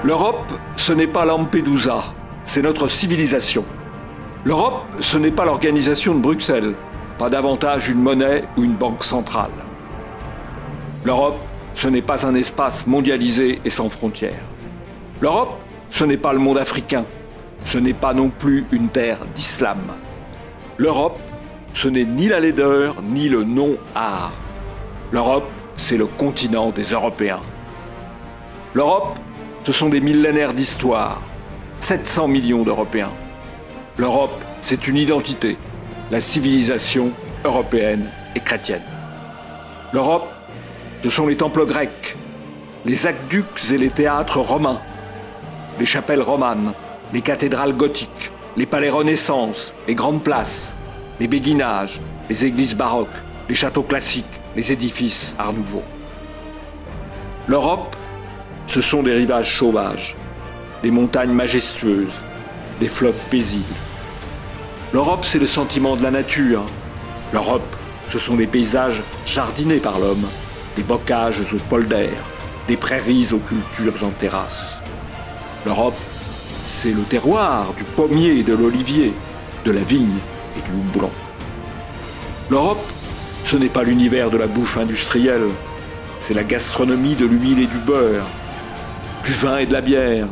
L'Europe, ce n'est pas Lampedusa, c'est notre civilisation. L'Europe, ce n'est pas l'organisation de Bruxelles, pas davantage une monnaie ou une banque centrale. L'Europe, ce n'est pas un espace mondialisé et sans frontières. L'Europe, ce n'est pas le monde africain, ce n'est pas non plus une terre d'islam. L'Europe, ce n'est ni la laideur ni le non-art. L'Europe, c'est le continent des Européens. L'Europe, ce sont des millénaires d'histoire, 700 millions d'Européens. L'Europe, c'est une identité, la civilisation européenne et chrétienne. L'Europe, ce sont les temples grecs, les aqueducs et les théâtres romains, les chapelles romanes, les cathédrales gothiques, les palais Renaissance, les grandes places, les béguinages, les églises baroques, les châteaux classiques, les édifices Art Nouveau. L'Europe, ce sont des rivages sauvages, des montagnes majestueuses, des fleuves paisibles. L'Europe, c'est le sentiment de la nature. L'Europe, ce sont des paysages jardinés par l'homme, des bocages aux polders, des prairies aux cultures en terrasse. L'Europe, c'est le terroir du pommier et de l'olivier, de la vigne et du houblon. L'Europe, ce n'est pas l'univers de la bouffe industrielle, c'est la gastronomie de l'huile et du beurre, du vin et de la bière,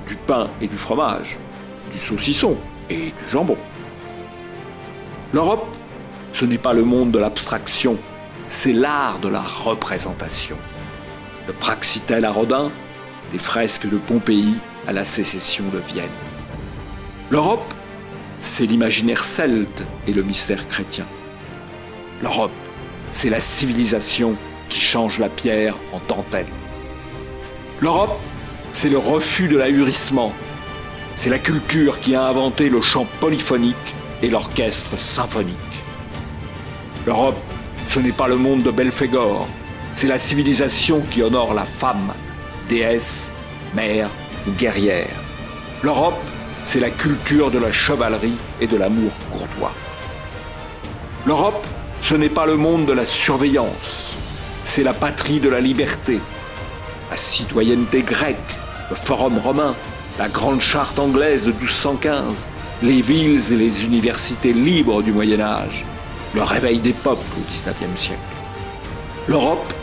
du pain et du fromage, du saucisson et du jambon. L'Europe, ce n'est pas le monde de l'abstraction, c'est l'art de la représentation. De Praxitèle à Rodin, des fresques de Pompéi à la sécession de Vienne. L'Europe, c'est l'imaginaire celte et le mystère chrétien. L'Europe, c'est la civilisation qui change la pierre en dentelle. L'Europe, c'est le refus de l'ahurissement. C'est la culture qui a inventé le chant polyphonique et l'orchestre symphonique. L'Europe, ce n'est pas le monde de Belphégor, c'est la civilisation qui honore la femme, déesse, mère ou guerrière. L'Europe, c'est la culture de la chevalerie et de l'amour courtois. L'Europe, ce n'est pas le monde de la surveillance, c'est la patrie de la liberté. La citoyenneté grecque, le forum romain, la grande charte anglaise de 1215, les villes et les universités libres du Moyen-Âge, le réveil des peuples au XIXe siècle. L'Europe,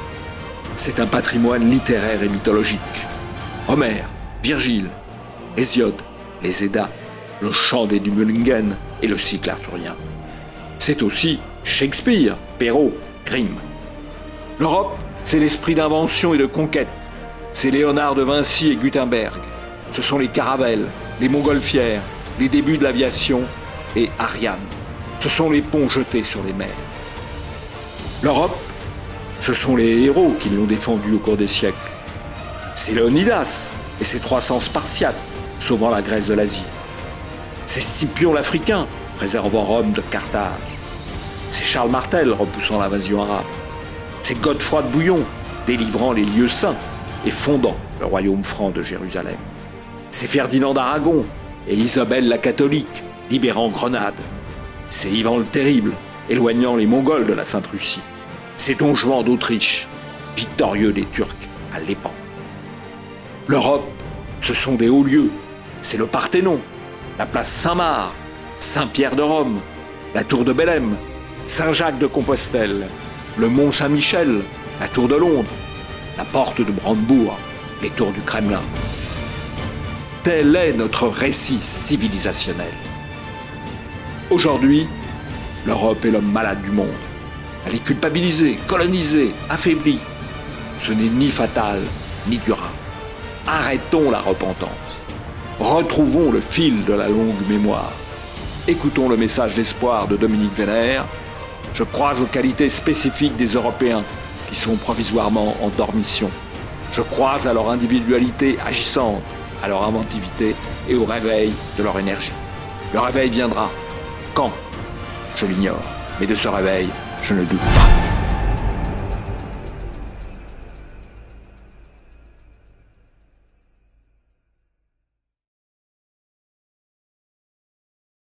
c'est un patrimoine littéraire et mythologique. Homère, Virgile, Hésiode, les Eddas, le chant des Nibelungen et le cycle arthurien. C'est aussi Shakespeare, Perrault, Grimm. L'Europe, c'est l'esprit d'invention et de conquête. C'est Léonard de Vinci et Gutenberg. Ce sont les caravelles, les montgolfières, les débuts de l'aviation et Ariane. Ce sont les ponts jetés sur les mers. L'Europe, ce sont les héros qui l'ont défendue au cours des siècles. C'est Léonidas et ses 300 Spartiates sauvant la Grèce de l'Asie. C'est Scipion l'Africain préservant Rome de Carthage. C'est Charles Martel repoussant l'invasion arabe. C'est Godefroy de Bouillon délivrant les lieux saints et fondant le royaume franc de Jérusalem. C'est Ferdinand d'Aragon et Isabelle la catholique libérant Grenade. C'est Ivan le Terrible éloignant les Mongols de la Sainte-Russie. C'est Don Juan d'Autriche, victorieux des Turcs à Lépan. L'Europe, ce sont des hauts lieux. C'est le Parthénon, la place Saint-Marc, Saint-Pierre de Rome, la tour de Belém, Saint-Jacques de Compostelle, le mont Saint-Michel, la tour de Londres, la porte de Brandebourg, les tours du Kremlin. Tel est notre récit civilisationnel. Aujourd'hui, l'Europe est l'homme malade du monde. Elle est culpabilisée, colonisée, affaiblie. Ce n'est ni fatal, ni durable. Arrêtons la repentance. Retrouvons le fil de la longue mémoire. Écoutons le message d'espoir de Dominique Vénère. Je crois aux qualités spécifiques des Européens qui sont provisoirement en dormition. Je crois à leur individualité agissante, à leur inventivité et au réveil de leur énergie. Le réveil viendra. Quand ? Je l'ignore. Mais de ce réveil, je ne doute pas.